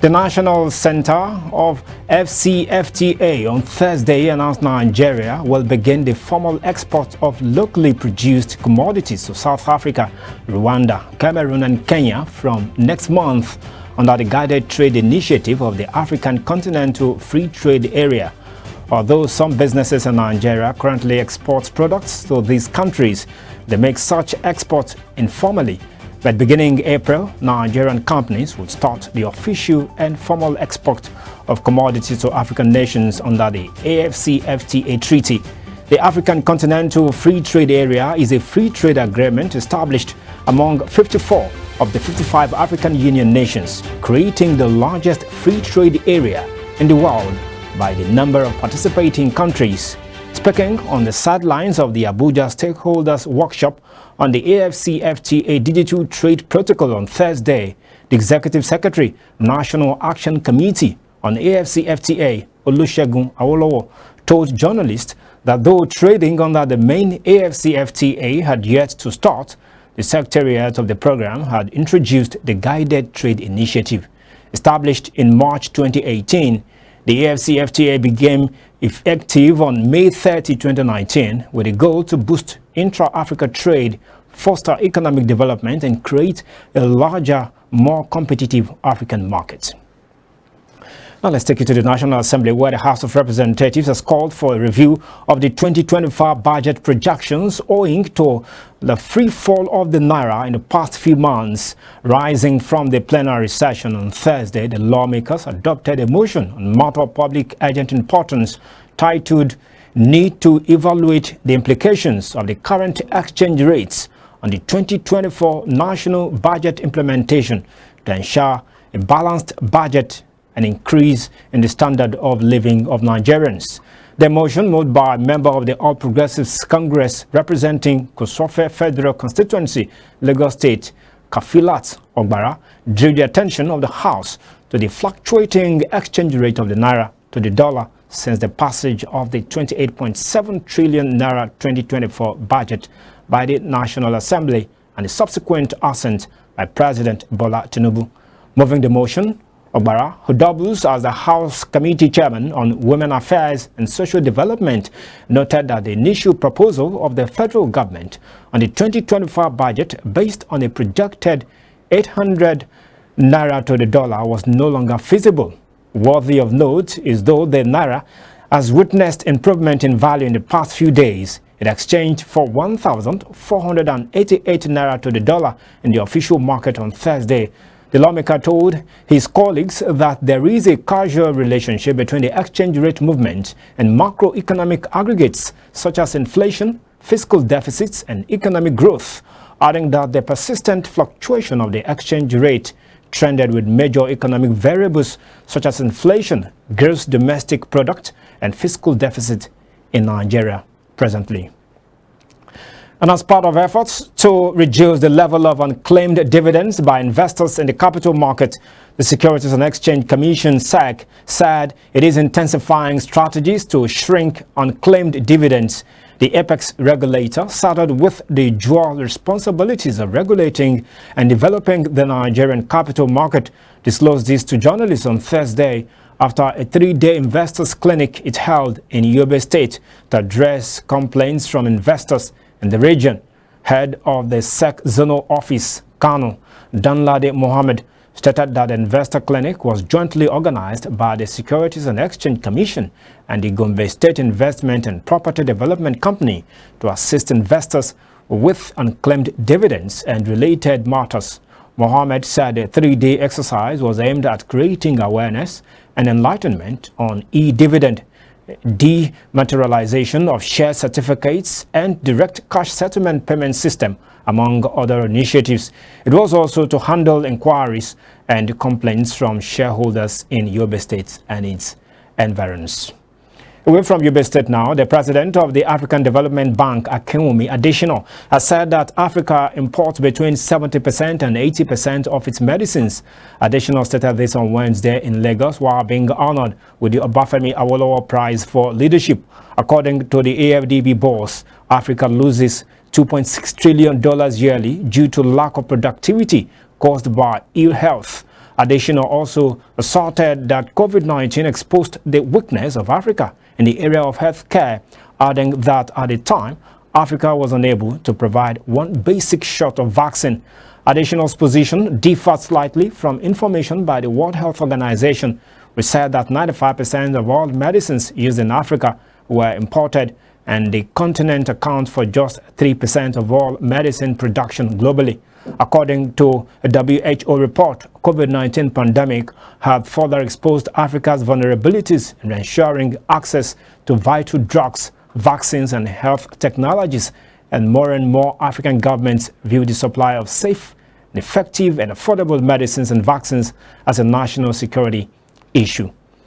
The National Center of AfCFTA on Thursday announced Nigeria will begin the formal export of locally produced commodities to South Africa, Rwanda, Cameroon and Kenya from next month under the guided trade initiative of the African Continental Free Trade Area. Although some businesses in Nigeria currently export products to these countries, they make such exports informally. But beginning April, Nigerian companies will start the official and formal export of commodities to African nations under the AfCFTA treaty. The African Continental Free Trade Area is a free trade agreement established among 54 of the 55 African Union nations, creating the largest free trade area in the world by the number of participating countries. Speaking on the sidelines of the Abuja Stakeholders Workshop on the AfCFTA Digital Trade Protocol on Thursday, the Executive Secretary, National Action Committee on AfCFTA, Olusegun Awolowo, told journalists that though trading under the main AfCFTA had yet to start, the Secretariat of the program had introduced the Guided Trade Initiative. Established in March 2018, the AfCFTA became effective on May 30, 2019, with a goal to boost intra-Africa trade, foster economic development, and create a larger, more competitive African market. Now let's take you to the National Assembly, where the House of Representatives has called for a review of the 2025 budget projections owing to the free fall of the Naira in the past few months. Rising from the plenary session on Thursday, the lawmakers adopted a motion on matter of public urgent importance titled Need to Evaluate the Implications of the Current Exchange Rates on the 2024 National Budget Implementation to ensure a balanced budget and increase in the standard of living of Nigerians. The motion, moved by a member of the All Progressives Congress representing Kosofe Federal Constituency, Lagos State, Kafilat Ogbara, drew the attention of the House to the fluctuating exchange rate of the Naira to the dollar since the passage of the 28.7 trillion Naira 2024 budget by the National Assembly and the subsequent assent by President Bola Tinubu. Moving the motion, Ogbara, who doubles as the House Committee Chairman on Women Affairs and Social Development, noted that the initial proposal of the federal government on the 2025 budget based on a projected 800 Naira to the dollar was no longer feasible. Worthy of note is though the Naira has witnessed improvement in value in the past few days. It exchanged for 1,488 Naira to the dollar in the official market on Thursday. The lawmaker told his colleagues that there is a causal relationship between the exchange rate movement and macroeconomic aggregates such as inflation, fiscal deficits, and economic growth, adding that the persistent fluctuation of the exchange rate trended with major economic variables such as inflation, gross domestic product, and fiscal deficit in Nigeria presently. And as part of efforts to reduce the level of unclaimed dividends by investors in the capital market, the Securities and Exchange Commission (SEC) said it is intensifying strategies to shrink unclaimed dividends. The apex regulator started with the dual responsibilities of regulating and developing the Nigerian capital market, disclosed this to journalists on Thursday after a 3-day investors clinic it held in Yobe State to address complaints from investors in the region. Head of the SEC Zonal Office, Kano Danlade Mohammed, stated that the investor clinic was jointly organized by the Securities and Exchange Commission and the Gombe State Investment and Property Development Company to assist investors with unclaimed dividends and related matters. Mohammed said the 3-day exercise was aimed at creating awareness and enlightenment on e-dividend, dematerialization of share certificates, and direct cash settlement payment system, among other initiatives. It was also to handle inquiries and complaints from shareholders in Yobe State and its environs. Away from Yobe State now, the president of the African Development Bank, Akinwumi Adesina, has said that Africa imports between 70% and 80% of its medicines. Adesina stated this on Wednesday in Lagos while being honored with the Obafemi Awolowo Prize for Leadership. According to the AFDB boss, Africa loses $2.6 trillion yearly due to lack of productivity caused by ill health. Additional also asserted that COVID-19 exposed the weakness of Africa in the area of healthcare, adding that at the time, Africa was unable to provide one basic shot of vaccine. Additional's position differed slightly from information by the World Health Organization, which said that 95% of all medicines used in Africa were imported, and the continent accounts for just 3% of all medicine production globally. According to a WHO report, COVID-19 pandemic have further exposed Africa's vulnerabilities in ensuring access to vital drugs, vaccines and health technologies, and more African governments view the supply of safe, effective and affordable medicines and vaccines as a national security issue.